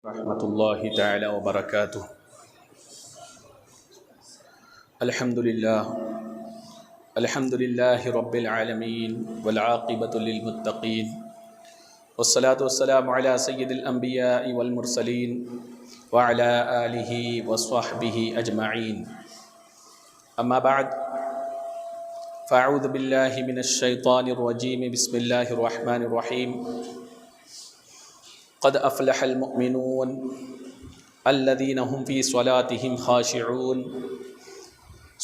رحمۃ اللہ تعالی وبرکاتہ۔ الحمد للہ رب العالمین والعاقبۃ للمتقین والصلاة والسلام علی سید الانبیاء والمرسلین وعلی آلہ وصحبہ اجمعین، اما بعد فاعوذ باللہ من الشیطان الرجیم، بسم اللہ الرحمن الرحیم۔ قد افلح المؤمنون الذین هم فی صلاتهم خاشعون،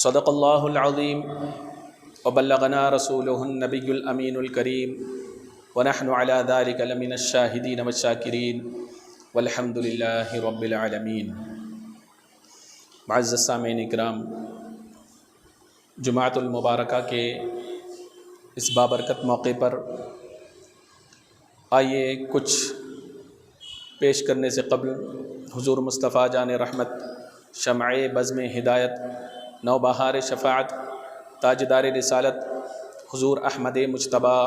صدق اللہ العظیم وبلغنا رسوله النبی الامین الکریم، ونحن علی ذلک لمن الشاہدین والشاکرین، والحمد للہ رب العالمین۔ معزز سامعین اکرام، جمعۃ المبارکہ کے اس بابرکت موقع پر آئیے کچھ پیش کرنے سے قبل حضور مصطفیٰ جان رحمت، شمع بزم ہدایت، نوبہار شفاعت، تاجدار رسالت حضور احمد مجتبیٰ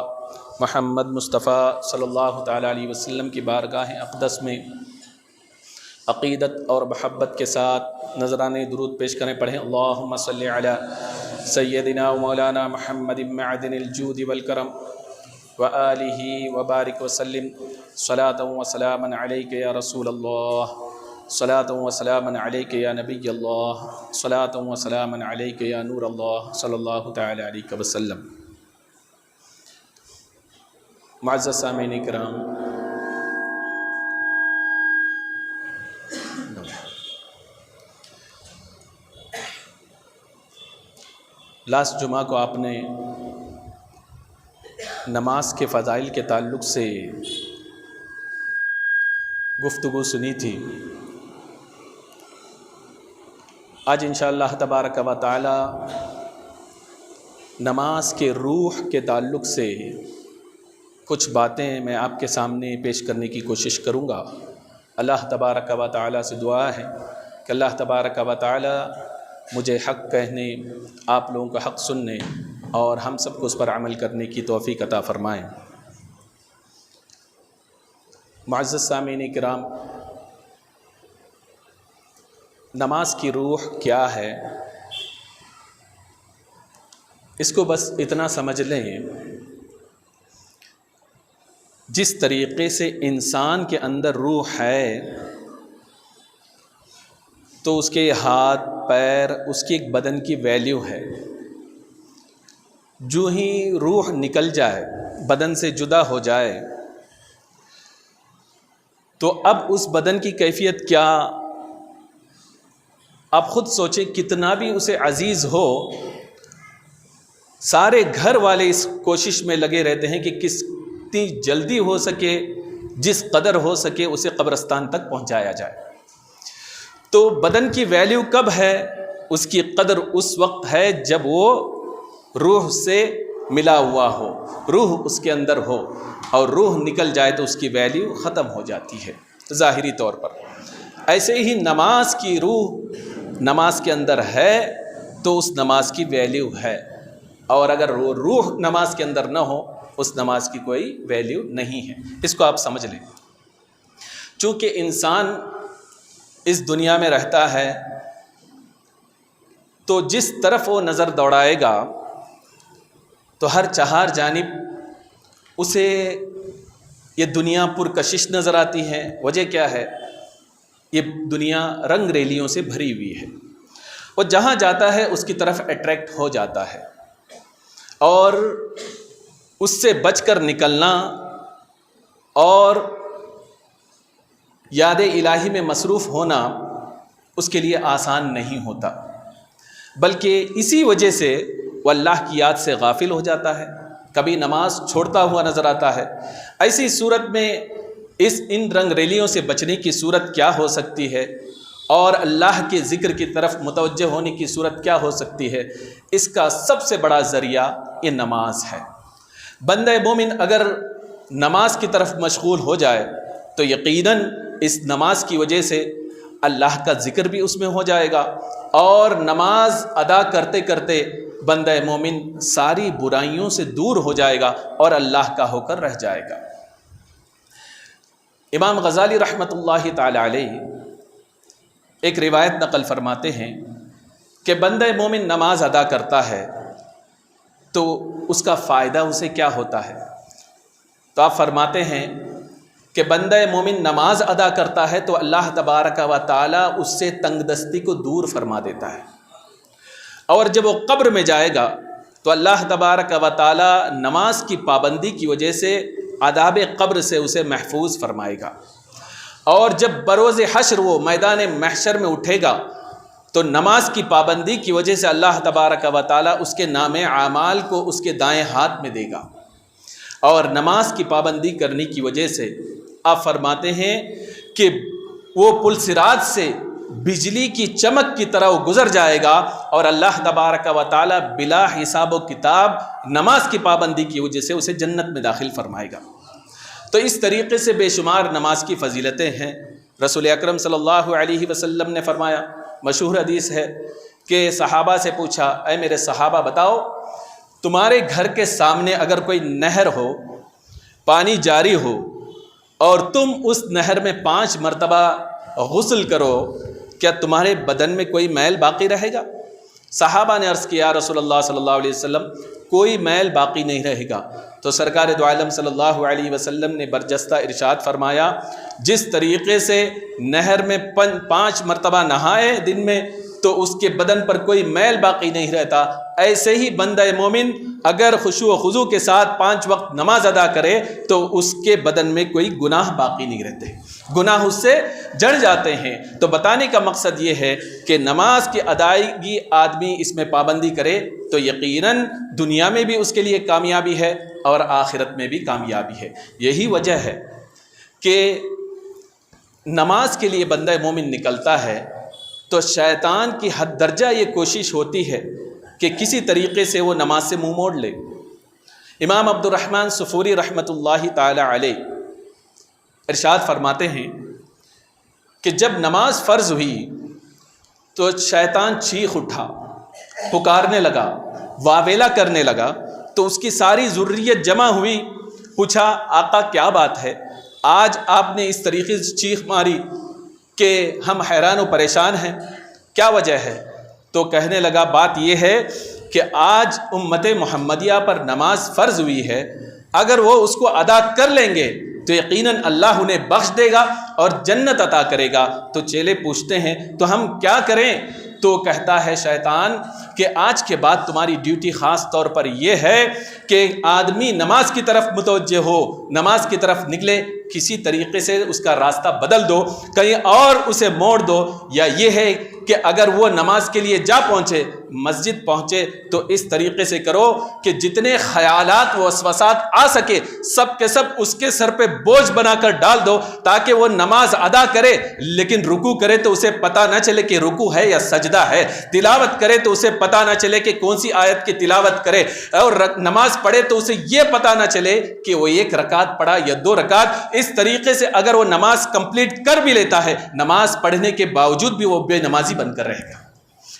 محمد مصطفیٰ صلی اللہ تعالیٰ علیہ وسلم کی بارگاہ اقدس میں عقیدت اور محبت کے ساتھ نذرانے درود پیش کریں۔ پڑھیں اللہم صلی علی سیدنا و مولانا محمد معدن الجود والکرم وآلہ وبارک وسلم، صلاۃ و سلاما علیک یا رسول اللہ، صلاۃ و سلاما علیک یا نبی اللہ، صلاۃ و سلاما علیک یا نور اللہ، صلی اللہ تعالی علیہ وسلم۔ معزز سامعین کرام، لاسٹ جمعہ کو آپ نے نماز کے فضائل کے تعلق سے گفتگو سنی تھی۔ آج انشاءاللہ تبارک و تعالی نماز کے روح کے تعلق سے کچھ باتیں میں آپ کے سامنے پیش کرنے کی کوشش کروں گا۔ اللہ تبارک و تعالی سے دعا ہے کہ اللہ تبارک و تعالی مجھے حق کہنے، آپ لوگوں کا حق سننے اور ہم سب کو اس پر عمل کرنے کی توفیق عطا فرمائیں۔ معزز سامعین کرام، نماز کی روح کیا ہے؟ اس کو بس اتنا سمجھ لیں، جس طریقے سے انسان کے اندر روح ہے تو اس کے ہاتھ پیر، اس کی ایک بدن کی ویلیو ہے۔ جو ہی روح نکل جائے، بدن سے جدا ہو جائے، تو اب اس بدن کی کیفیت کیا؟ آپ خود سوچیں، کتنا بھی اسے عزیز ہو، سارے گھر والے اس کوشش میں لگے رہتے ہیں کہ کتنی جلدی ہو سکے، جس قدر ہو سکے اسے قبرستان تک پہنچایا جائے۔ تو بدن کی ویلیو کب ہے؟ اس کی قدر اس وقت ہے جب وہ روح سے ملا ہوا ہو، روح اس کے اندر ہو، اور روح نکل جائے تو اس کی ویلیو ختم ہو جاتی ہے ظاہری طور پر۔ ایسے ہی نماز کی روح نماز کے اندر ہے تو اس نماز کی ویلیو ہے، اور اگر وہ روح نماز کے اندر نہ ہو، اس نماز کی کوئی ویلیو نہیں ہے۔ اس کو آپ سمجھ لیں۔ چونکہ انسان اس دنیا میں رہتا ہے تو جس طرف وہ نظر دوڑائے گا تو ہر چہار جانب اسے یہ دنیا پرکشش نظر آتی ہے۔ وجہ کیا ہے؟ یہ دنیا رنگ ریلیوں سے بھری ہوئی ہے، وہ جہاں جاتا ہے اس کی طرف اٹریکٹ ہو جاتا ہے، اور اس سے بچ کر نکلنا اور یاد الہی میں مصروف ہونا اس کے لیے آسان نہیں ہوتا، بلکہ اسی وجہ سے وہ اللہ کی یاد سے غافل ہو جاتا ہے، کبھی نماز چھوڑتا ہوا نظر آتا ہے۔ ایسی صورت میں ان رنگ ریلیوں سے بچنے کی صورت کیا ہو سکتی ہے، اور اللہ کے ذکر کی طرف متوجہ ہونے کی صورت کیا ہو سکتی ہے؟ اس کا سب سے بڑا ذریعہ یہ نماز ہے۔ بندہ مومن اگر نماز کی طرف مشغول ہو جائے تو یقیناً اس نماز کی وجہ سے اللہ کا ذکر بھی اس میں ہو جائے گا، اور نماز ادا کرتے کرتے بندہ مومن ساری برائیوں سے دور ہو جائے گا اور اللہ کا ہو کر رہ جائے گا۔ امام غزالی رحمۃ اللہ تعالی علیہ ایک روایت نقل فرماتے ہیں کہ بندہ مومن نماز ادا کرتا ہے تو اس کا فائدہ اسے کیا ہوتا ہے؟ تو آپ فرماتے ہیں کہ بندہ مومن نماز ادا کرتا ہے تو اللہ تبارک و تعالی اس سے تنگ دستی کو دور فرما دیتا ہے، اور جب وہ قبر میں جائے گا تو اللہ تبارک و تعالی نماز کی پابندی کی وجہ سے عذاب قبر سے اسے محفوظ فرمائے گا، اور جب بروز حشر وہ میدان محشر میں اٹھے گا تو نماز کی پابندی کی وجہ سے اللہ تبارک و تعالی اس کے نام اعمال کو اس کے دائیں ہاتھ میں دے گا، اور نماز کی پابندی کرنے کی وجہ سے آپ فرماتے ہیں کہ وہ پل صراط سے بجلی کی چمک کی طرح وہ گزر جائے گا، اور اللہ تبارک و تعالی بلا حساب و کتاب نماز کی پابندی کی وجہ سے اسے جنت میں داخل فرمائے گا۔ تو اس طریقے سے بے شمار نماز کی فضیلتیں ہیں۔ رسول اکرم صلی اللہ علیہ وسلم نے فرمایا، مشہور حدیث ہے کہ صحابہ سے پوچھا، اے میرے صحابہ بتاؤ، تمہارے گھر کے سامنے اگر کوئی نہر ہو، پانی جاری ہو، اور تم اس نہر میں 5 مرتبہ غسل کرو، کیا تمہارے بدن میں کوئی میل باقی رہے گا؟ صحابہ نے عرض کیا، رسول اللہ صلی اللہ علیہ وسلم کوئی میل باقی نہیں رہے گا۔ تو سرکار دو عالم صلی اللہ علیہ وسلم نے برجستہ ارشاد فرمایا، جس طریقے سے نہر میں 5 مرتبہ نہائے دن میں تو اس کے بدن پر کوئی میل باقی نہیں رہتا، ایسے ہی بندہ مومن اگر خشوع و خضوع کے ساتھ 5 وقت نماز ادا کرے تو اس کے بدن میں کوئی گناہ باقی نہیں رہتے، گناہ اس سے جڑ جاتے ہیں۔ تو بتانے کا مقصد یہ ہے کہ نماز کی ادائیگی آدمی اس میں پابندی کرے تو یقیناً دنیا میں بھی اس کے لیے کامیابی ہے اور آخرت میں بھی کامیابی ہے۔ یہی وجہ ہے کہ نماز کے لیے بندہ مومن نکلتا ہے تو شیطان کی حد درجہ یہ کوشش ہوتی ہے کہ کسی طریقے سے وہ نماز سے منہ موڑ لے۔ امام عبد الرحمن صفوری رحمۃ اللہ تعالی علیہ ارشاد فرماتے ہیں کہ جب نماز فرض ہوئی تو شیطان چیخ اٹھا، پکارنے لگا، واویلا کرنے لگا، تو اس کی ساری ذریت جمع ہوئی، پوچھا آقا کیا بات ہے، آج آپ نے اس طریقے سے چیخ ماری کہ ہم حیران و پریشان ہیں، کیا وجہ ہے؟ تو کہنے لگا بات یہ ہے کہ آج امت محمدیہ پر نماز فرض ہوئی ہے، اگر وہ اس کو ادا کر لیں گے تو یقیناً اللہ انہیں بخش دے گا اور جنت عطا کرے گا۔ تو چیلے پوچھتے ہیں تو ہم کیا کریں؟ تو کہتا ہے شیطان کہ آج کے بعد تمہاری ڈیوٹی خاص طور پر یہ ہے کہ آدمی نماز کی طرف متوجہ ہو، نماز کی طرف نکلے، کسی طریقے سے اس کا راستہ بدل دو، کہیں اور اسے موڑ دو، یا یہ ہے کہ اگر وہ نماز کے لیے جا پہنچے، مسجد پہنچے، تو اس طریقے سے کرو کہ جتنے خیالات و وسوسات آ سکے سب کے سب اس کے سر پہ بوجھ بنا کر ڈال دو، تاکہ وہ نماز ادا کرے لیکن رکوع کرے تو اسے پتہ نہ چلے کہ رکوع ہے یا سجدہ ہے، تلاوت کرے تو اسے پتہ نہ چلے کہ کون سی آیت کی تلاوت کرے، اور نماز پڑھے تو اسے یہ پتہ نہ چلے کہ وہ 1 رکعت پڑھا یا 2 رکعت۔ اس طریقے سے اگر وہ نماز کمپلیٹ کر بھی لیتا ہے، نماز پڑھنے کے باوجود بھی وہ بے نمازی بن کر رہے گا،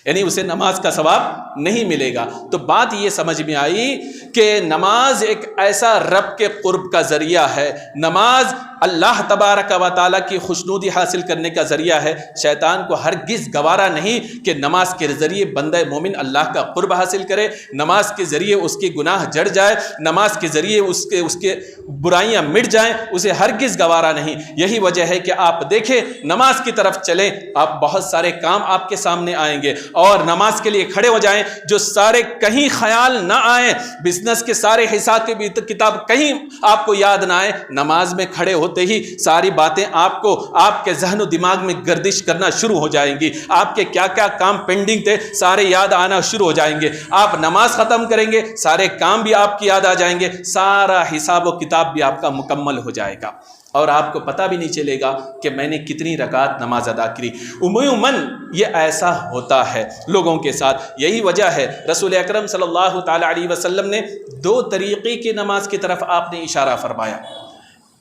یعنی اسے نماز کا ثواب نہیں ملے گا۔ تو بات یہ سمجھ میں آئی کہ نماز ایک ایسا رب کے قرب کا ذریعہ ہے، نماز اللہ تبارک و تعالیٰ کی خوشنودی حاصل کرنے کا ذریعہ ہے۔ شیطان کو ہرگز گوارا نہیں کہ نماز کے ذریعے بندہ مومن اللہ کا قرب حاصل کرے، نماز کے ذریعے اس کی گناہ جڑ جائے، نماز کے ذریعے اس کے برائیاں مٹ جائیں، اسے ہرگز گوارا نہیں۔ یہی وجہ ہے کہ آپ دیکھیں نماز کی طرف چلیں، آپ بہت سارے کام آپ کے سامنے آئیں گے، اور نماز کے لیے کھڑے ہو جائیں، جو سارے کہیں خیال نہ آئیں، بزنس کے سارے حساب کی کتاب کہیں آپ کو یاد نہ آئے، نماز میں کھڑے ہوتے ہی ساری باتیں آپ کو آپ کے ذہن و دماغ میں گردش کرنا شروع ہو جائیں گی، آپ کے کیا کیا کام پینڈنگ تھے سارے یاد آنا شروع ہو جائیں گے، آپ نماز ختم کریں گے سارے کام بھی آپ کی یاد آ جائیں گے، سارا حساب و کتاب بھی آپ کا مکمل ہو جائے گا، اور آپ کو پتہ بھی نہیں چلے گا کہ میں نے کتنی رکعت نماز ادا کی۔ عموماً یہ ایسا ہوتا ہے لوگوں کے ساتھ، یہی وجہ ہے رسول اکرم صلی اللہ تعالی علیہ وسلم نے 2 طریقے کی نماز کی طرف آپ نے اشارہ فرمایا۔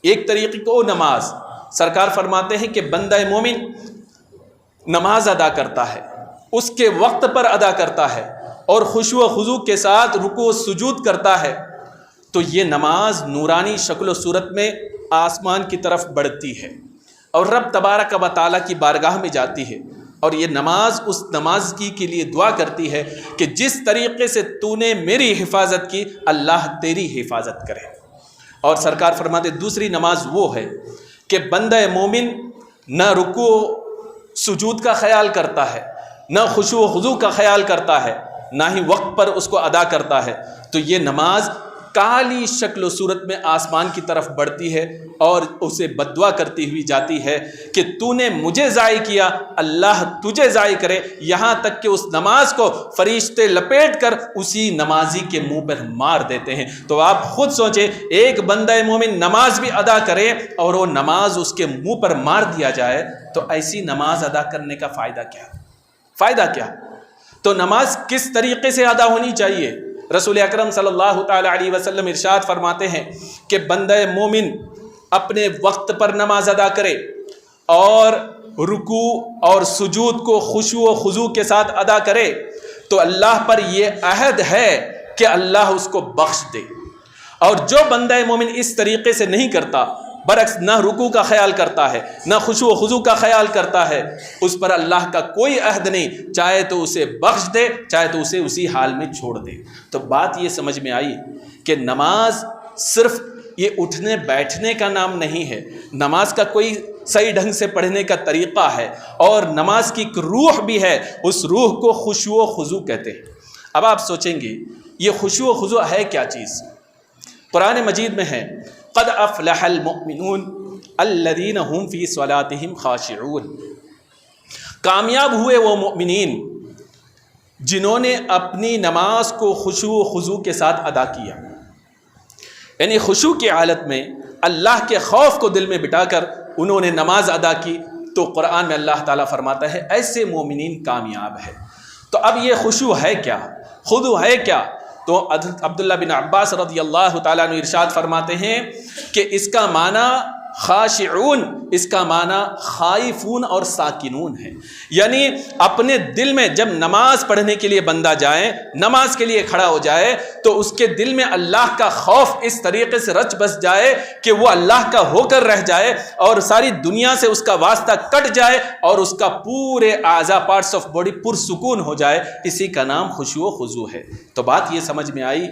ایک طریقے کو نماز سرکار فرماتے ہیں کہ بندہ مومن نماز ادا کرتا ہے، اس کے وقت پر ادا کرتا ہے، اور خشوع و خضوع کے ساتھ رکوع و سجود کرتا ہے، تو یہ نماز نورانی شکل و صورت میں آسمان کی طرف بڑھتی ہے اور رب تبارک و تعالیٰ کی بارگاہ میں جاتی ہے، اور یہ نماز اس نماز کے لیے دعا کرتی ہے کہ جس طریقے سے تو نے میری حفاظت کی، اللہ تیری حفاظت کرے۔ اور سرکار فرماتے دوسری نماز وہ ہے کہ بندہ مومن نہ رکوع سجود کا خیال کرتا ہے، نہ خشوع و خضوع کا خیال کرتا ہے، نہ ہی وقت پر اس کو ادا کرتا ہے، تو یہ نماز کالی شکل و صورت میں آسمان کی طرف بڑھتی ہے اور اسے بددعا کرتی ہوئی جاتی ہے کہ تو نے مجھے ضائع کیا، اللہ تجھے ضائع کرے، یہاں تک کہ اس نماز کو فرشتے لپیٹ کر اسی نمازی کے منہ پر مار دیتے ہیں۔ تو آپ خود سوچیں، ایک بندہ مومن نماز بھی ادا کرے اور وہ نماز اس کے منہ پر مار دیا جائے تو ایسی نماز ادا کرنے کا فائدہ کیا؟ تو نماز کس طریقے سے ادا ہونی چاہیے؟ رسول اکرم صلی اللہ تعالی علیہ وسلم ارشاد فرماتے ہیں کہ بندہ مومن اپنے وقت پر نماز ادا کرے اور رکوع اور سجود کو خشوع و خضوع کے ساتھ ادا کرے تو اللہ پر یہ عہد ہے کہ اللہ اس کو بخش دے، اور جو بندہ مومن اس طریقے سے نہیں کرتا، برعکس نہ رکوع کا خیال کرتا ہے نہ خشوع و خضوع کا خیال کرتا ہے، اس پر اللہ کا کوئی عہد نہیں، چاہے تو اسے بخش دے چاہے تو اسے اسی حال میں چھوڑ دے۔ تو بات یہ سمجھ میں آئی کہ نماز صرف یہ اٹھنے بیٹھنے کا نام نہیں ہے، نماز کا کوئی صحیح ڈھنگ سے پڑھنے کا طریقہ ہے، اور نماز کی ایک روح بھی ہے، اس روح کو خشوع و خضوع کہتے ہیں۔ اب آپ سوچیں گے یہ خشوع و خضوع ہے کیا چیز؟ قرآن مجید میں ہے قد افلح المؤمنون الذین هم فی صلاتهم خاشعون، کامیاب ہوئے وہ مومنین جنہوں نے اپنی نماز کو خشوع و خضوع کے ساتھ ادا کیا، یعنی خشوع کی حالت میں اللہ کے خوف کو دل میں بٹا کر انہوں نے نماز ادا کی، تو قرآن میں اللہ تعالیٰ فرماتا ہے ایسے مومنین کامیاب ہے۔ تو اب یہ خشوع ہے کیا، خضوع ہے کیا؟ تو عبداللہ بن عباس رضی اللہ تعالیٰ عنہ ارشاد فرماتے ہیں کہ اس کا معنی خاشعون، اس کا معنی خائفون اور ساکنون ہے، یعنی اپنے دل میں جب نماز پڑھنے کے لیے بندہ جائے، نماز کے لیے کھڑا ہو جائے تو اس کے دل میں اللہ کا خوف اس طریقے سے رچ بس جائے کہ وہ اللہ کا ہو کر رہ جائے اور ساری دنیا سے اس کا واسطہ کٹ جائے اور اس کا پورے اعضاء پارٹس آف باڈی پرسکون ہو جائے، اسی کا نام خشوع و خضوع ہے۔ تو بات یہ سمجھ میں آئی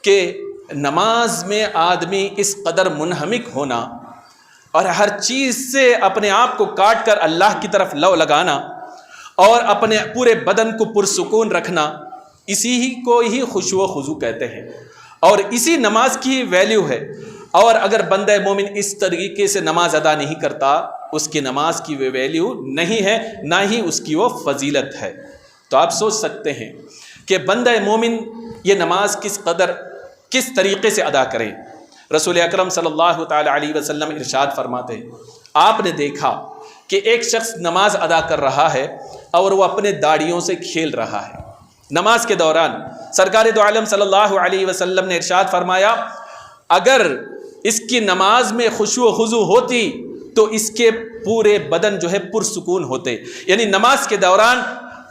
کہ نماز میں آدمی اس قدر منہمک ہونا اور ہر چیز سے اپنے آپ کو کاٹ کر اللہ کی طرف لو لگانا اور اپنے پورے بدن کو پرسکون رکھنا، اسی کو ہی خشوع و خضوع کہتے ہیں، اور اسی نماز کی ویلیو ہے۔ اور اگر بندہ مومن اس طریقے سے نماز ادا نہیں کرتا، اس کی نماز کی وہ ویلیو نہیں ہے، نہ ہی اس کی وہ فضیلت ہے۔ تو آپ سوچ سکتے ہیں کہ بندہ مومن یہ نماز کس طریقے سے ادا کریں۔ رسول اکرم صلی اللہ تعالی علیہ وسلم ارشاد فرماتے ہیں، آپ نے دیکھا کہ ایک شخص نماز ادا کر رہا ہے اور وہ اپنے داڑھیوں سے کھیل رہا ہے۔ نماز کے دوران سرکار دو عالم صلی اللہ علیہ وسلم نے ارشاد فرمایا اگر اس کی نماز میں خشوع و خضوع ہوتی تو اس کے پورے بدن جو ہے پرسکون ہوتے، یعنی نماز کے دوران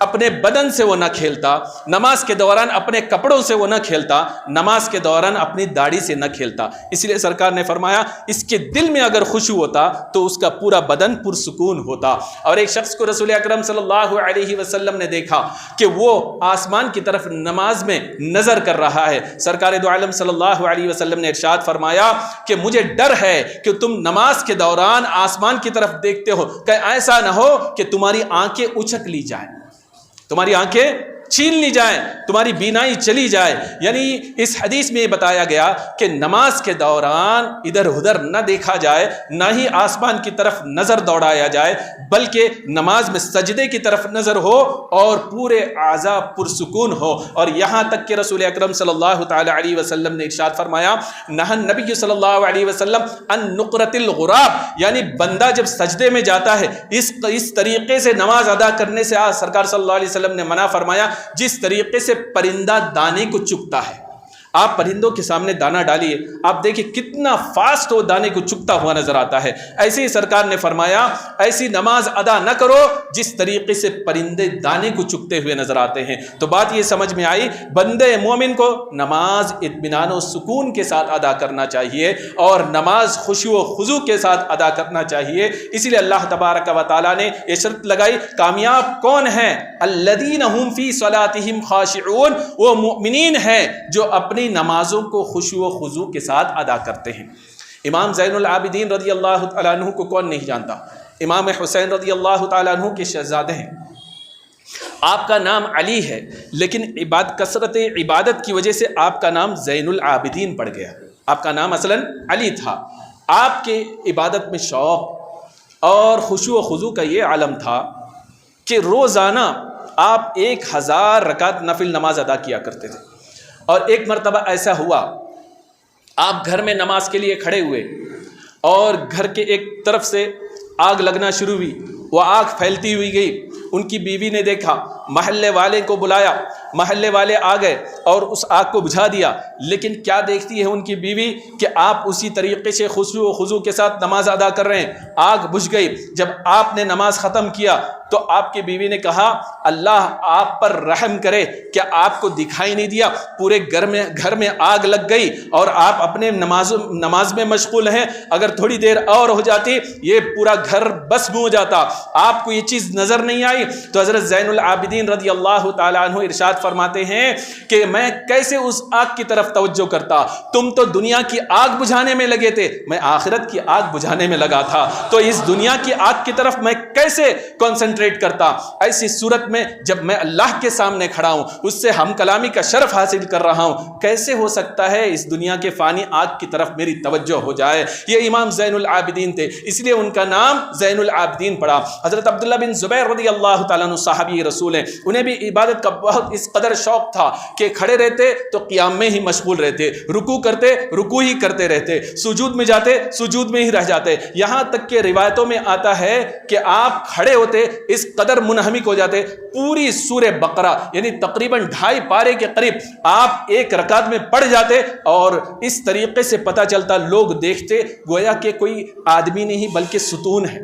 اپنے بدن سے وہ نہ کھیلتا، نماز کے دوران اپنے کپڑوں سے وہ نہ کھیلتا، نماز کے دوران اپنی داڑھی سے نہ کھیلتا۔ اس لیے سرکار نے فرمایا اس کے دل میں اگر خشوع ہوتا تو اس کا پورا بدن پرسکون ہوتا۔ اور ایک شخص کو رسول اکرم صلی اللہ علیہ وسلم نے دیکھا کہ وہ آسمان کی طرف نماز میں نظر کر رہا ہے۔ سرکار دو عالم صلی اللہ علیہ وسلم نے ارشاد فرمایا کہ مجھے ڈر ہے کہ تم نماز کے دوران آسمان کی طرف دیکھتے ہو، کہ ایسا نہ ہو کہ تمہاری آنکھیں اچک لی جائیں، تمہاری آنکھیں چھین لی جائیں، تمہاری بینائی چلی جائے۔ یعنی اس حدیث میں یہ بتایا گیا کہ نماز کے دوران ادھر ادھر نہ دیکھا جائے، نہ ہی آسمان کی طرف نظر دوڑایا جائے، بلکہ نماز میں سجدے کی طرف نظر ہو اور پورے اعضاء پرسکون ہو۔ اور یہاں تک کہ رسول اکرم صلی اللہ تعالی علیہ وسلم نے ارشاد فرمایا نہى النبی صلی اللہ علیہ وسلم عن نقرۃ الغراب، یعنی بندہ جب سجدے میں جاتا ہے اس طریقے سے نماز ادا کرنے سے سرکار صلی اللہ علیہ وسلم نے منع فرمایا جس طریقے سے پرندہ دانے کو چگتا ہے۔ آپ پرندوں کے سامنے دانہ ڈالیے، آپ دیکھیں کتنا فاسٹ وہ دانے کو چگتا ہوا نظر آتا ہے۔ ایسے ہی سرکار نے فرمایا ایسی نماز ادا نہ کرو جس طریقے سے پرندے دانے کو چگتے ہوئے نظر آتے ہیں۔ تو بات یہ سمجھ میں آئی، بندے مومن کو نماز اطمینان و سکون کے ساتھ ادا کرنا چاہیے اور نماز خشوع و خضوع کے ساتھ ادا کرنا چاہیے۔ اسی لیے اللہ تبارک و تعالیٰ نے یہ شرط لگائی، کامیاب کون ہیں؟ الذین هم فی صلاتہم خاشعون، وہ مؤمنین ہیں جو اپنی نمازوں کو خشوع و خضوع کے ساتھ ادا کرتے ہیں۔ امام زین العابدین رضی اللہ تعالیٰ عنہ کو کون نہیں جانتا؟ امام حسین رضی اللہ تعالیٰ عنہ کے شہزادے ہیں، آپ کا نام علی ہے، لیکن کثرت عبادت کی وجہ سے آپ کا نام زین العابدین پڑ گیا۔ آپ کا نام اصلاً علی تھا۔ آپ کے عبادت میں شوق اور خشوع و خضوع کا یہ عالم تھا کہ روزانہ آپ 1000 رکعت نفل نماز ادا کیا کرتے تھے۔ اور ایک مرتبہ ایسا ہوا، آپ گھر میں نماز کے لیے کھڑے ہوئے اور گھر کے ایک طرف سے آگ لگنا شروع ہوئی، وہ آگ پھیلتی ہوئی گئی۔ ان کی بیوی نے دیکھا، محلے والے کو بلایا، محلے والے آ گئے اور اس آگ کو بجھا دیا۔ لیکن کیا دیکھتی ہے ان کی بیوی کہ آپ اسی طریقے سے خشوع و خضوع کے ساتھ نماز ادا کر رہے ہیں۔ آگ بجھ گئی۔ جب آپ نے نماز ختم کیا تو آپ کی بیوی نے کہا اللہ آپ پر رحم کرے، کیا آپ کو دکھائی نہیں دیا؟ پورے گھر میں آگ لگ گئی اور آپ اپنے نماز میں مشغول ہیں، اگر تھوڑی دیر اور ہو جاتی یہ پورا گھر بسم ہو جاتا، آپ کو یہ چیز نظر نہیں آئی؟ تو حضرت زین العابدین رضی اللہ تعالیٰ عنہ ارشاد فرماتے ہیں کہ میں کیسے اس آگ کی طرف توجہ کرتا؟ تم تو دنیا کی آگ بجھانے میں لگے تھے، میں آخرت کی آگ بجھانے میں لگا تھا، تو اس دنیا کی آگ کی طرف میں کیسے کنسنٹریٹ کرتا؟ ایسی صورت میں جب میں اللہ کے سامنے کھڑا ہوں، اس سے ہم کلامی کا شرف حاصل کر رہا ہوں، کیسے ہو سکتا ہے اس دنیا کے فانی آگ کی طرف میری توجہ ہو جائے؟ یہ امام زین العابدین تھے، اس لیے ان کا نام زین العابدین پڑا۔ حضرت عبداللہ بن زبیر رضی اللہ تعالیٰ عنہ صحابی رسول ہیں، انہیں بھی عبادت کا بہت اس قدر شوق تھا کہ کھڑے رہتے تو قیام میں ہی مشغول رہتے، رکوع کرتے رکوع ہی کرتے رہتے، سجود میں جاتے سجود میں ہی رہ جاتے، یہاں تک کہ روایتوں میں آتا ہے کہ آپ کھڑے ہوتے اس قدر منہمک ہو جاتے، پوری سورہ بقرہ یعنی تقریباً 2.5 پارے کے قریب آپ ایک رکعت میں پڑھ جاتے، اور اس طریقے سے پتہ چلتا، لوگ دیکھتے گویا کہ کوئی آدمی نہیں بلکہ ستون ہے،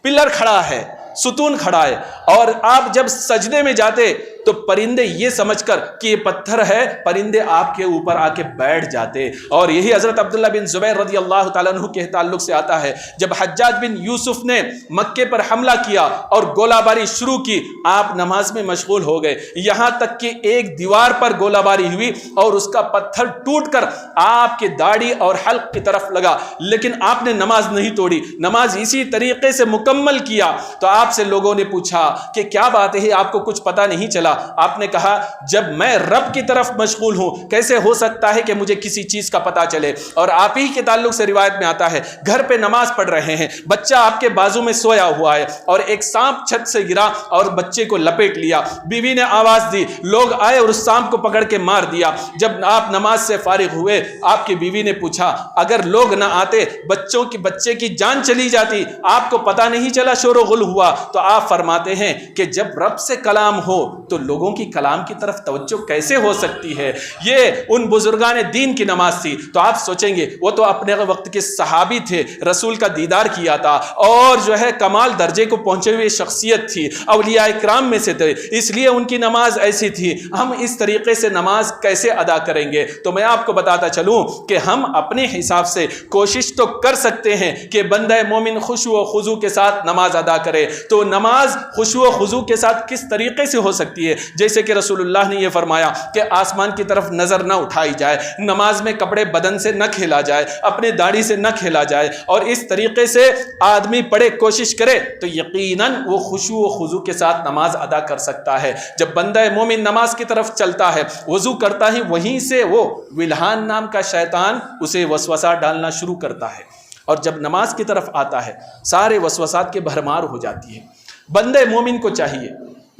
پلر کھڑا ہے، ستون کھڑا ہے۔ اور آپ جب سجدے میں جاتے تو پرندے یہ سمجھ کر کہ یہ پتھر ہے، پرندے آپ کے اوپر آ کے بیٹھ جاتے۔ اور یہی حضرت عبداللہ بن زبیر رضی اللہ تعالیٰ عنہ کے تعلق سے آتا ہے، جب حجاج بن یوسف نے مکے پر حملہ کیا اور گولہ باری شروع کی، آپ نماز میں مشغول ہو گئے، یہاں تک کہ ایک دیوار پر گولہ باری ہوئی اور اس کا پتھر ٹوٹ کر آپ کے داڑھی اور حلق کی طرف لگا، لیکن آپ نے نماز نہیں توڑی، نماز اسی طریقے سے مکمل کیا۔ تو آپ سے لوگوں نے پوچھا کہ کیا بات ہے، آپ کو کچھ پتہ نہیں چلا؟ آپ نے کہا جب میں رب کی طرف مشغول ہوں کیسے ہو سکتا ہے کہ مجھے کسی چیز کا پتہ چلے؟ اور آپ ہی کے تعلق سے روایت میں آتا ہے، گھر پہ نماز پڑھ رہے ہیں، بچہ آپ کے بازو میں سویا ہوا ہے اور ایک سانپ چھت سے گرا اور بچے کو لپیٹ لیا، بیوی نے آواز دی، لوگ آئے اور اس سانپ کو پکڑ کے مار دیا۔ جب آپ نماز سے فارغ ہوئے، آپ کی بیوی نے پوچھا اگر لوگ نہ آتے بچے کی جان چلی جاتی، آپ کو پتہ نہیں چلا شور و غل ہوا؟ تو آپ فرماتے ہیں کہ جب رب سے کلام ہو تو لوگوں کی کلام کی طرف توجہ کیسے ہو سکتی ہے؟ یہ ان بزرگان دین کی نماز تھی۔ تو آپ سوچیں گے وہ تو اپنے وقت کے صحابی تھے، رسول کا دیدار کیا تھا اور جو ہے کمال درجے کو پہنچے ہوئے شخصیت تھی، اولیاء اکرام میں سے تھے، اس لیے ان کی نماز ایسی تھی۔ ہم اس طریقے سے نماز کیسے ادا کریں گے؟ تو میں آپ کو بتاتا چلوں کہ ہم اپنے حساب سے کوشش تو کر سکتے ہیں کہ بندہ مومن خشوع و خضوع کے ساتھ نماز ادا کرے۔ تو نماز خشوع و خضوع کے ساتھ کس طریقے سے ہو سکتی ہے؟ جیسے کہ رسول اللہ نے یہ فرمایا کہ آسمان کی طرف نظر نہ اٹھائی جائے، نماز میں کپڑے بدن سے نہ کھیلا جائے، اپنے داڑھی سے نہ کھیلا جائے، اور اس طریقے سے آدمی پڑھے کوشش کرے تو یقیناً وہ خشوع و خضوع کے ساتھ نماز ادا کر سکتا ہے۔ جب بندہ مومن نماز کی طرف چلتا ہے، وضو کرتا ہے، وہیں سے وہ ولہان نام کا شیطان اسے وسوسہ ڈالنا شروع کرتا ہے، اور جب نماز کی طرف آتا ہے سارے وسوسات کے بھرمار ہو جاتی ہے۔ بندے مومن کو چاہیے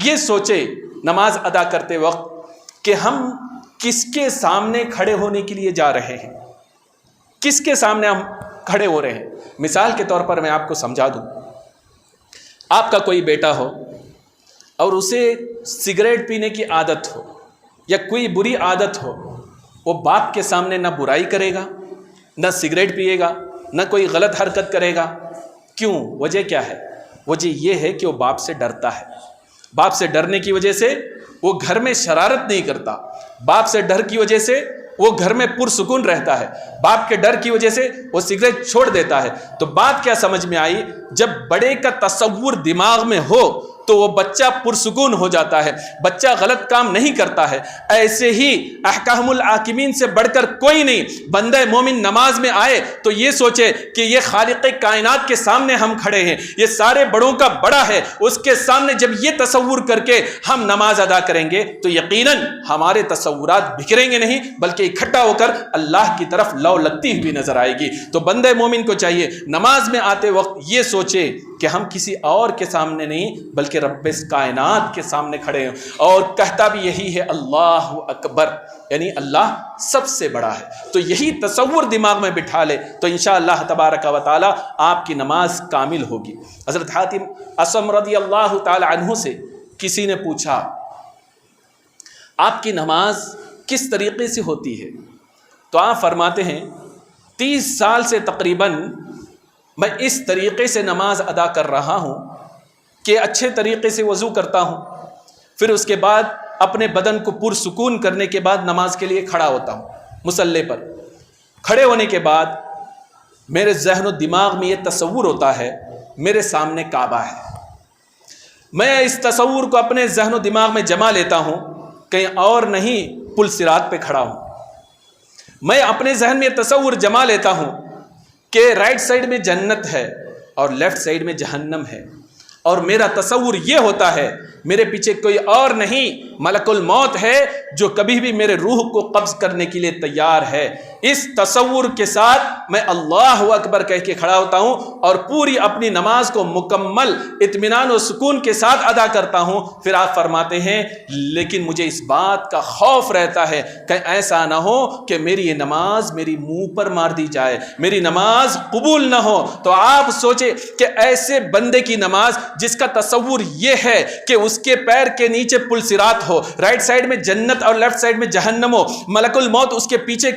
یہ سوچے نماز ادا کرتے وقت کہ ہم کس کے سامنے کھڑے ہونے کے لیے جا رہے ہیں، کس کے سامنے ہم کھڑے ہو رہے ہیں۔ مثال کے طور پر میں آپ کو سمجھا دوں، آپ کا کوئی بیٹا ہو اور اسے سگریٹ پینے کی عادت ہو یا کوئی بری عادت ہو، وہ باپ کے سامنے نہ برائی کرے گا، نہ سگریٹ پیے گا، نہ کوئی غلط حرکت کرے گا۔ کیوں؟ وجہ کیا ہے؟ وجہ یہ ہے کہ وہ باپ سے ڈرتا ہے۔ باپ سے ڈرنے کی وجہ سے وہ گھر میں شرارت نہیں کرتا، باپ سے ڈر کی وجہ سے وہ گھر میں پرسکون رہتا ہے، باپ کے ڈر کی وجہ سے وہ سگریٹ چھوڑ دیتا ہے۔ تو بات کیا سمجھ میں آئی؟ جب بڑے کا تصور دماغ میں ہو تو وہ بچہ پرسکون ہو جاتا ہے، بچہ غلط کام نہیں کرتا ہے۔ ایسے ہی احکام الحاکمین سے بڑھ کر کوئی نہیں۔ بندہ مومن نماز میں آئے تو یہ سوچے کہ یہ خالق کائنات کے سامنے ہم کھڑے ہیں، یہ سارے بڑوں کا بڑا ہے، اس کے سامنے جب یہ تصور کر کے ہم نماز ادا کریں گے تو یقیناً ہمارے تصورات بکھریں گے نہیں، بلکہ اکٹھا ہو کر اللہ کی طرف لو لگتی ہوئی نظر آئے گی۔ تو بندہ مومن کو چاہیے نماز میں آتے وقت یہ سوچے کہ ہم کسی اور کے سامنے نہیں بلکہ رب کائنات کے سامنے کھڑے ہیں، اور کہتا بھی یہی ہے اللہ اکبر، یعنی اللہ سب سے بڑا ہے۔ تو یہی تصور دماغ میں بٹھا لے تو انشاءاللہ تبارک و تعالی آپ کی نماز کامل ہوگی۔ حضرت حاتم اصم رضی اللہ تعالی عنہ سے کسی نے پوچھا آپ کی نماز کس طریقے سے ہوتی ہے؟ تو آپ فرماتے ہیں 30 سال سے تقریباً میں اس طریقے سے نماز ادا کر رہا ہوں کہ اچھے طریقے سے وضو کرتا ہوں، پھر اس کے بعد اپنے بدن کو پرسکون کرنے کے بعد نماز کے لیے کھڑا ہوتا ہوں مصلی پر۔ کھڑے ہونے کے بعد میرے ذہن و دماغ میں یہ تصور ہوتا ہے میرے سامنے کعبہ ہے۔ میں اس تصور کو اپنے ذہن و دماغ میں جما لیتا ہوں، کہیں اور نہیں پل صراط پہ کھڑا ہوں۔ میں اپنے ذہن میں یہ تصور جما لیتا ہوں کہ رائٹ سائڈ میں جنت ہے اور لیفٹ سائڈ میں جہنم ہے، اور میرا تصور یہ ہوتا ہے میرے پیچھے کوئی اور نہیں ملک الموت ہے جو کبھی بھی میرے روح کو قبض کرنے کے لیے تیار ہے۔ اس تصور کے ساتھ میں اللہ اکبر کہہ کے کھڑا ہوتا ہوں اور پوری اپنی نماز کو مکمل اطمینان و سکون کے ساتھ ادا کرتا ہوں۔ پھر آپ فرماتے ہیں لیکن مجھے اس بات کا خوف رہتا ہے کہ ایسا نہ ہو کہ میری یہ نماز میری منہ پر مار دی جائے، میری نماز قبول نہ ہو۔ تو آپ سوچے کہ ایسے بندے کی نماز جس کا تصور یہ ہے کہ اس کے پیر کے نیچے پل صراط ہو، رائٹ سائڈ میں جنت اور لیفٹ سائڈ میں جہنم ہو، ملک الموت اس کے پیچھا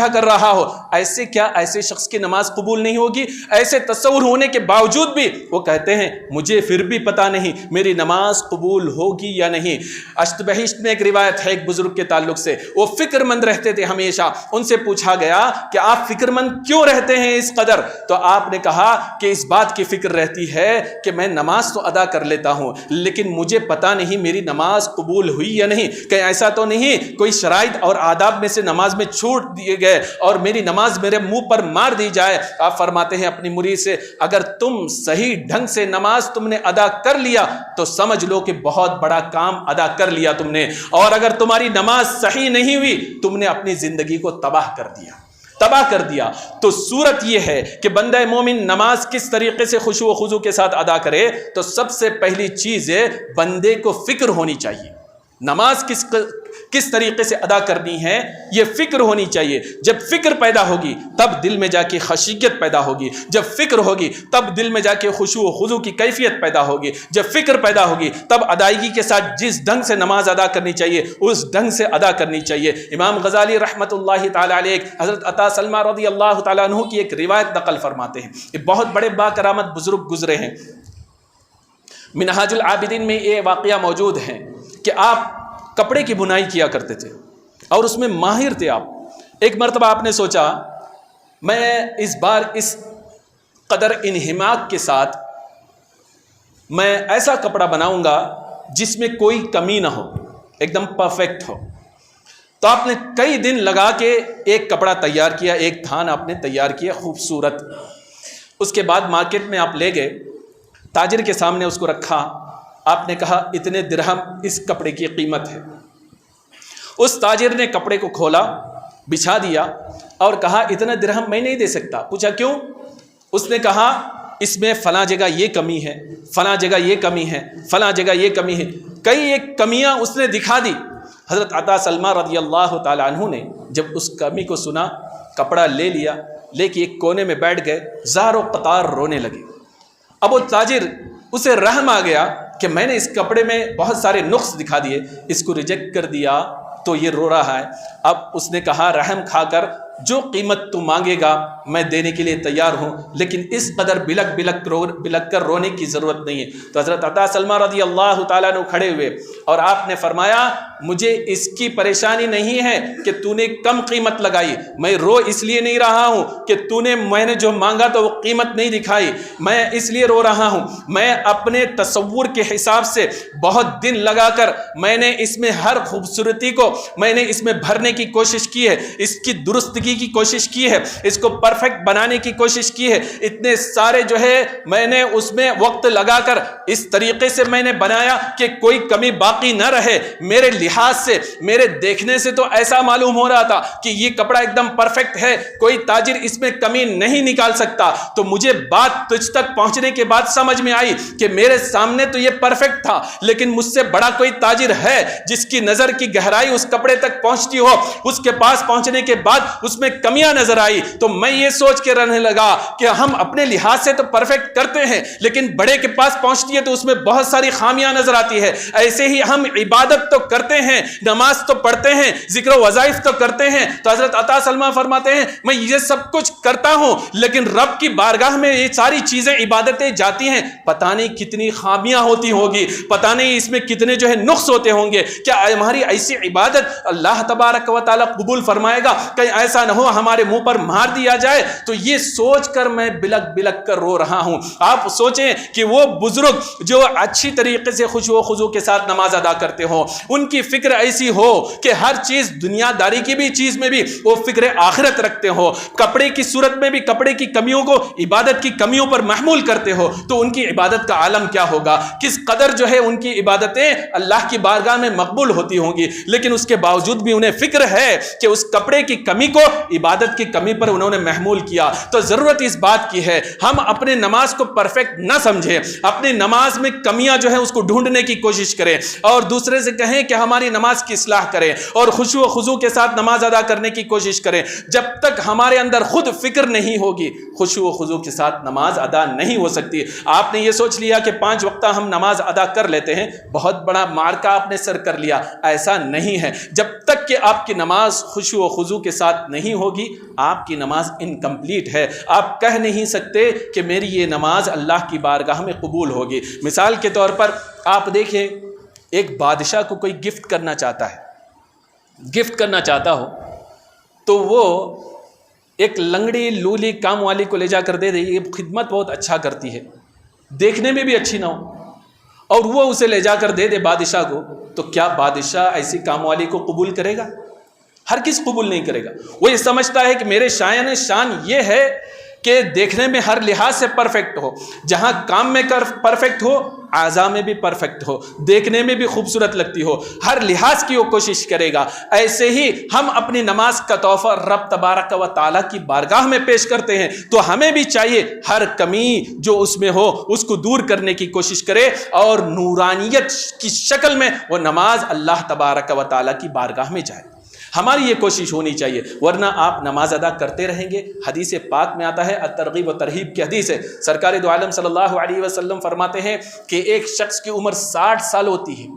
کر رہا ہو، ایسے کیا ایسے شخص کی نماز قبول نہیں ہوگی؟ ایسے تصور ہونے کے باوجود بھی وہ کہتے ہیں مجھے پھر بھی پتا نہیں میری نماز قبول ہوگی یا نہیں۔ اشت بہشت میں ایک روایت ہے ایک بزرگ کے تعلق سے، وہ فکر مند رہتے تھے ہمیشہ۔ ان سے پوچھا گیا کہ آپ فکر مند کیوں رہتے ہیں اس قدر؟ تو آپ نے کہا کہ اس بات کی فکر رہتی ہے کہ میں نماز تو ادا کر لیتا ہوں لیکن مجھے پتا نہیں میری نماز قبول ہوئی یا نہیں، کہ ایسا تو نہیں کوئی شرائط اور آداب میں سے نماز میں چھوٹ دیے گئے اور میری نماز میرے منہ پر مار دی جائے۔ آپ فرماتے ہیں اپنی مرید سے اگر تم صحیح ڈھنگ سے نماز تم نے ادا کر لیا تو سمجھ لو کہ بہت بڑا کام ادا کر لیا تم نے، اور اگر تمہاری نماز صحیح نہیں ہوئی تم نے اپنی زندگی کو تباہ کر دیا۔ تو صورت یہ ہے کہ بندہ مومن نماز کس طریقے سے خشوع و خضوع کے ساتھ ادا کرے، تو سب سے پہلی چیز ہے بندے کو فکر ہونی چاہیے نماز کس طریقے سے ادا کرنی ہے، یہ فکر ہونی چاہیے۔ جب فکر پیدا ہوگی تب دل میں جا کے خشیت پیدا ہوگی، جب فکر ہوگی تب دل میں جا کے خشوع و خضوع کی کیفیت پیدا ہوگی، جب فکر پیدا ہوگی تب ادائیگی کے ساتھ جس ڈھنگ سے نماز ادا کرنی چاہیے اس ڈھنگ سے ادا کرنی چاہیے۔ امام غزالی رحمۃ اللہ تعالی علیہ حضرت عطا سلمہ رضی اللہ تعالیٰ عنہ کی ایک روایت نقل فرماتے ہیں، یہ بہت بڑے با کرامت بزرگ گزرے ہیں۔ منہاج العابدین میں یہ واقعہ موجود ہے کہ آپ کپڑے کی بنائی کیا کرتے تھے اور اس میں ماہر تھے آپ۔ ایک مرتبہ آپ نے سوچا میں اس بار اس قدر انہماک کے ساتھ میں ایسا کپڑا بناؤں گا جس میں کوئی کمی نہ ہو، ایک دم پرفیکٹ ہو۔ تو آپ نے کئی دن لگا کے ایک کپڑا تیار کیا، ایک تھان آپ نے تیار کیا خوبصورت۔ اس کے بعد مارکیٹ میں آپ لے گئے، تاجر کے سامنے اس کو رکھا، آپ نے کہا اتنے درہم اس کپڑے کی قیمت ہے۔ اس تاجر نے کپڑے کو کھولا، بچھا دیا اور کہا اتنا درہم میں نہیں دے سکتا۔ پوچھا کیوں؟ اس نے کہا اس میں فلاں جگہ یہ کمی ہے، فلاں جگہ یہ کمی ہے، فلاں جگہ یہ کمی ہے، کئی ایک کمیاں اس نے دکھا دی۔ حضرت عطا سلمہ رضی اللہ تعالی عنہ نے جب اس کمی کو سنا، کپڑا لے لیا، لے کے ایک کونے میں بیٹھ گئے، زار و قطار رونے لگے۔ اب وہ تاجر اسے رحم آ گیا کہ میں نے اس کپڑے میں بہت سارے نقص دکھا دیے، اس کو ریجیکٹ کر دیا تو یہ رو رہا ہے۔ اب اس نے کہا رحم کھا کر جو قیمت تو مانگے گا میں دینے کے لیے تیار ہوں، لیکن اس قدر بلک کر رونے کی ضرورت نہیں ہے۔ تو حضرت عطا سلمہ رضی اللہ تعالیٰ عنہ کھڑے ہوئے اور آپ نے فرمایا مجھے اس کی پریشانی نہیں ہے کہ تو نے کم قیمت لگائی، میں رو اس لیے نہیں رہا ہوں کہ میں نے جو مانگا تو وہ قیمت نہیں دکھائی، میں اس لیے رو رہا ہوں میں اپنے تصور کے حساب سے بہت دن لگا کر میں نے اس میں ہر خوبصورتی کو میں نے اس میں بھرنے کی کوشش کی ہے، اس کی درستگی کی کوشش کی ہے، اس کو پرفیکٹ بنانے کی کوشش کی ہے، اتنے سارے جو ہے میں نے اس میں وقت لگا کر اس طریقے سے میں نے بنایا کہ کوئی کمی باقی نہ رہے۔ میرے لحاظ سے میرے دیکھنے سے تو ایسا معلوم ہو رہا تھا کہ یہ کپڑا ایک دم پرفیکٹ ہے، کوئی تاجر اس میں کمی نہیں نکال سکتا۔ تو مجھے بات تجھ تک پہنچنے کے بعد سمجھ میں آئی کہ میرے سامنے تو یہ پرفیکٹ تھا، لیکن مجھ سے بڑا کوئی تاجر ہے جس کی نظر کی گہرائی اس کپڑے تک پہنچتی ہو، اس کے پاس پہنچنے کے بعد اس میں کمیاں نظر آئی۔ تو میں یہ سوچ کے رہنے لگا کہ ہم اپنے لحاظ سے تو پرفیکٹ کرتے ہیں، لیکن بڑے کے پاس پہنچتی ہے تو اس میں بہت ساری خامیاں نظر آتی ہے۔ ایسے ہی ہم عبادت تو کرتے ہیں، نماز تو پڑھتے ہیں، ذکر و وظائف تو کرتے ہیں۔ تو حضرت عطا سلمہ فرماتے ہیں میں یہ سب کچھ کرتا ہوں، لیکن رب کی بارگاہ میں یہ ساری چیزیں عبادتیں جاتی ہیں، پتہ نہیں کتنی خامیاں ہوتی ہوگی، پتہ نہیں اس میں کتنے جو ہے نقص ہوتے ہوں گے۔ کیا ہماری ایسی عبادت اللہ تبارک و تعالیٰ قبول فرمائے گا؟ کہیں ایسا نہ ہو ہمارے منہ پر مار دیا جائے۔ تو یہ سوچ کر میں بلک کر رو رہا ہوں۔ آپ سوچیں کہ وہ بزرگ جو اچھی طریقے سے خشوع و خضوع کے ساتھ نماز ادا کرتے ہو، ان کی فکر ایسی ہو کہ ہر چیز دنیا داری کی بھی چیز میں بھی وہ فکر آخرت رکھتے ہو، کپڑے کی صورت میں بھی کپڑے کی کمیوں کو عبادت کی کمیوں پر محمول کرتے ہو، تو ان کی عبادت کا عالم کیا ہوگا؟ کس قدر جو ہے ان کی عبادتیں اللہ کی بارگاہ میں مقبول ہوتی ہوں گی۔ لیکن اس کے باوجود بھی انہیں فکر ہے کہ اس کپڑے کی کمی کو عبادت کی کمی پر انہوں نے محمول کیا۔ تو ضرورت اس بات کی ہے ہم اپنے نماز کو پرفیکٹ نہ سمجھیں، اپنی نماز میں کمیاں جو ہیں اس کو ڈھونڈنے کی کوشش کریں اور دوسرے سے کہیں کہ ہماری نماز کی اصلاح کریں اور خشوع و خضوع کے ساتھ نماز ادا کرنے کی کوشش کریں۔ جب تک ہمارے اندر خود فکر نہیں ہوگی خشوع و خضوع کے ساتھ نماز ادا نہیں ہو سکتی۔ آپ نے یہ سوچ لیا کہ 5 وقتہ ہم نماز ادا کر لیتے ہیں، بہت بڑا معرکہ آپ نے سر کر لیا، ایسا نہیں ہے۔ جب تک کہ آپ کی نماز خشوع و خضوع کے ساتھ نہیں ہوگی آپ کی نماز انکمپلیٹ ہے۔ آپ کہہ نہیں سکتے کہ میری یہ نماز اللہ کی بارگاہ میں قبول ہوگی۔ مثال کے طور پر آپ دیکھیں ایک بادشاہ کو کوئی گفٹ کرنا چاہتا ہے، گفٹ کرنا چاہتا ہو تو وہ ایک لنگڑی لولی کام والی کو لے جا کر دے دے، یہ خدمت بہت اچھا کرتی ہے، دیکھنے میں بھی اچھی نہ ہو، اور وہ اسے لے جا کر دے دے بادشاہ کو، تو کیا بادشاہ ایسی کام والی کو قبول کرے گا؟ ہرگز قبول نہیں کرے گا۔ وہ یہ سمجھتا ہے کہ میرے شان یہ ہے کہ دیکھنے میں ہر لحاظ سے پرفیکٹ ہو، جہاں کام میں پرفیکٹ ہو، اعضاء میں بھی پرفیکٹ ہو، دیکھنے میں بھی خوبصورت لگتی ہو، ہر لحاظ کی وہ کوشش کرے گا۔ ایسے ہی ہم اپنی نماز کا تحفہ رب تبارک و تعالیٰ کی بارگاہ میں پیش کرتے ہیں، تو ہمیں بھی چاہیے ہر کمی جو اس میں ہو اس کو دور کرنے کی کوشش کرے اور نورانیت کی شکل میں وہ نماز اللہ تبارک و تعالیٰ کی بارگاہ میں جائے۔ ہماری یہ کوشش ہونی چاہیے، ورنہ آپ نماز ادا کرتے رہیں گے۔ حدیث پاک میں آتا ہے، الترغیب و ترہیب کی حدیث ہے، سرکار دو عالم صلی اللہ علیہ وسلم فرماتے ہیں کہ ایک شخص کی عمر 60 سال ہوتی ہے،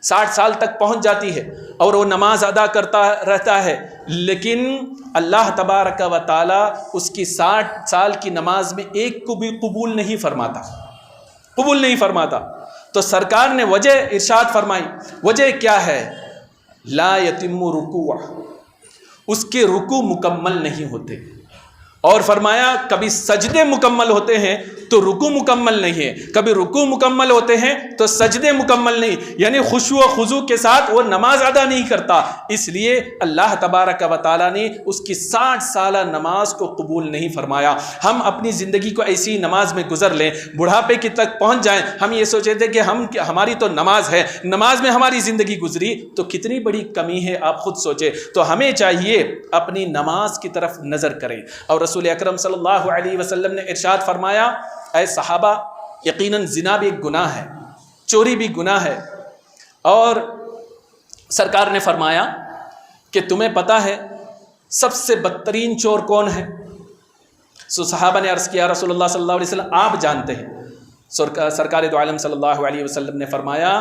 60 سال تک پہنچ جاتی ہے اور وہ نماز ادا کرتا رہتا ہے، لیکن اللہ تبارک و تعالی اس کی 60 سال کی نماز میں ایک کو بھی قبول نہیں فرماتا۔ تو سرکار نے وجہ ارشاد فرمائی، وجہ کیا ہے؟ لا یتم رکوع، اس کے رکوع مکمل نہیں ہوتے، اور فرمایا کبھی سجدے مکمل ہوتے ہیں تو رکوع مکمل نہیں ہے، کبھی رکوع مکمل ہوتے ہیں تو سجدے مکمل نہیں، یعنی خشوع و خضوع کے ساتھ وہ نماز ادا نہیں کرتا۔ اس لیے اللہ تبارک و تعالیٰ نے اس کی 60 سالہ نماز کو قبول نہیں فرمایا۔ ہم اپنی زندگی کو ایسی نماز میں گزر لیں، بڑھاپے کی تک پہنچ جائیں، ہم یہ سوچے تھے کہ ہماری تو نماز ہے، نماز میں ہماری زندگی گزری تو کتنی بڑی کمی ہے، آپ خود سوچیں۔ تو ہمیں چاہیے اپنی نماز کی طرف نظر کریں، اور رسول اکرم صلی اللہ علیہ وسلم نے ارشاد فرمایا، اے صحابہ یقیناً زنا بھی ایک گناہ ہے، چوری بھی گناہ ہے، اور سرکار نے فرمایا کہ تمہیں پتہ ہے سب سے بدترین چور کون ہے؟ صحابہ نے عرض کیا رسول اللہ صلی اللہ علیہ وسلم آپ جانتے ہیں۔ سرکار دو عالم صلی اللہ علیہ وسلم نے فرمایا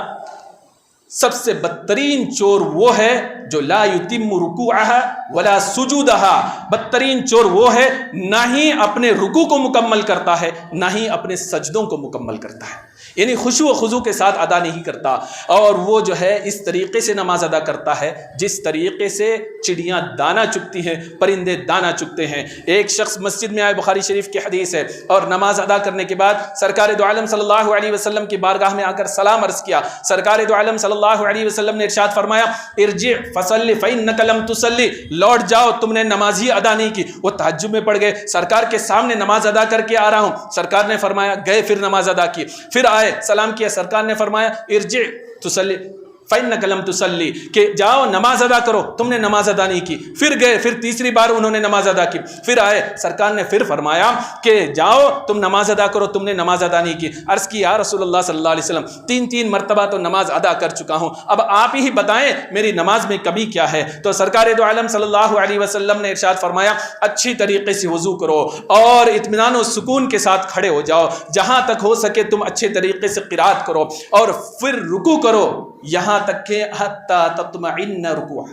سب سے بدترین چور وہ ہے جو لا یتم رکوعها ولا سجودها، بدترین چور وہ ہے نہ ہی اپنے رکوع کو مکمل کرتا ہے نہ ہی اپنے سجدوں کو مکمل کرتا ہے، یعنی خشوع و خضوع کے ساتھ ادا نہیں کرتا، اور وہ جو ہے اس طریقے سے نماز ادا کرتا ہے جس طریقے سے چڑیاں دانا چگتی ہیں، پرندے دانا چگتے ہیں۔ ایک شخص مسجد میں آئے، بخاری شریف کی حدیث ہے، اور نماز ادا کرنے کے بعد سرکار دو عالم صلی اللہ علیہ وسلم کی بارگاہ میں آ کر سلام عرض کیا۔ سرکار دو عالم صلی اللہ علیہ وسلم نے ارشاد فرمایا ارجع فصلی فإنک لم تصلی، لوٹ جاؤ تم نے نماز ہی ادا نہیں کی۔ وہ تعجب میں پڑ گئے، سرکار کے سامنے نماز ادا کر کے آ رہا ہوں۔ سرکار نے فرمایا، گئے پھر نماز ادا کی، پھر آئے سلام کیا، سرکار نے فرمایا ارجع تصلی فإنک لم تصلی، کہ جاؤ نماز ادا کرو، تم نے نماز ادا نہیں کی۔ پھر گئے، پھر تیسری بار انہوں نے نماز ادا کی، پھر آئے، سرکار نے پھر فرمایا کہ جاؤ تم نماز ادا کرو، تم نے نماز ادا نہیں کی۔ عرض کی یا رسول اللہ صلی اللہ علیہ وسلم، تین مرتبہ تو نماز ادا کر چکا ہوں، اب آپ ہی بتائیں میری نماز میں کمی کیا ہے؟ تو سرکار دو عالم صلی اللہ علیہ وسلم نے ارشاد فرمایا اچھی طریقے سے وضو کرو اور اطمینان و سکون کے ساتھ کھڑے ہو جاؤ، جہاں تک ہو سکے تم اچھے طریقے سے قرات کرو، اور پھر رکوع کرو یہاں تک کہ حتی تطمئن رکوع،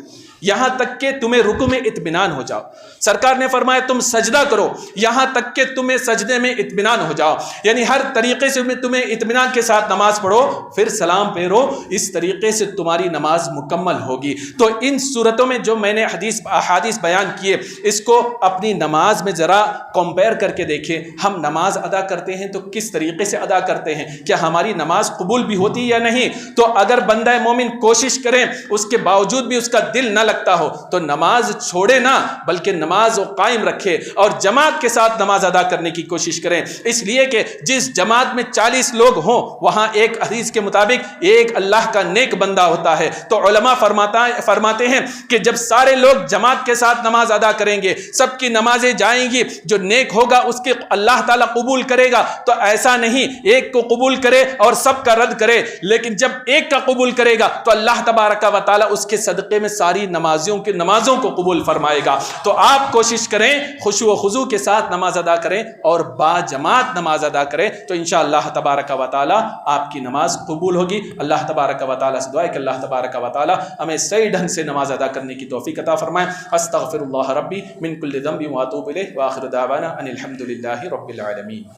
یہاں تک کہ تمہیں رکوع میں اطمینان ہو جاؤ۔ سرکار نے فرمایا تم سجدہ کرو یہاں تک کہ تمہیں سجدے میں اطمینان ہو جاؤ، یعنی ہر طریقے سے تمہیں اطمینان کے ساتھ نماز پڑھو، پھر سلام پھیرو، اس طریقے سے تمہاری نماز مکمل ہوگی۔ تو ان صورتوں میں جو میں نے احادیث بیان کیے، اس کو اپنی نماز میں ذرا کمپیئر کر کے دیکھیں، ہم نماز ادا کرتے ہیں تو کس طریقے سے ادا کرتے ہیں، کیا ہماری نماز قبول بھی ہوتی ہے یا نہیں؟ تو اگر بندہ مومن کوشش کریں اس کے باوجود بھی اس کا دل نہ لگتا ہو تو نماز چھوڑے نہ، بلکہ نماز وہ قائم رکھے اور جماعت کے ساتھ نماز ادا کرنے کی کوشش کریں، اس لیے کہ جس جماعت میں 40 لوگ ہوں وہاں ایک حدیث کے مطابق ایک اللہ کا نیک بندہ ہوتا ہے۔ تو علماء فرماتے ہیں کہ جب سارے لوگ جماعت کے ساتھ نماز ادا کریں گے، سب کی نمازیں جائیں گی، جو نیک ہوگا اس کے اللہ تعالیٰ قبول کرے گا۔ تو ایسا نہیں ایک کو قبول کرے اور سب کا رد کرے، لیکن جب ایک کا قبول کرے گا تو اللہ تبارک و تعالیٰ اس کے صدقے میں ساری نمازوں کو قبول فرمائے گا۔ تو آپ کوشش کریں خشوع و خضوع کے ساتھ نماز ادا کریں اور با جماعت نماز ادا کریں، تو انشاءاللہ تبارک و تعالیٰ آپ کی نماز قبول ہوگی۔ اللہ تبارک و تعالیٰ سے دعا ہے کہ اللہ تبارک و تعالیٰ ہمیں صحیح ڈھنگ سے نماز ادا کرنے کی توفیق عطا فرمائے۔ استغفر اللہ ربی من کل ذنب واتوب الیہ، وآخر دعوانا ان الحمد للہ رب العالمین۔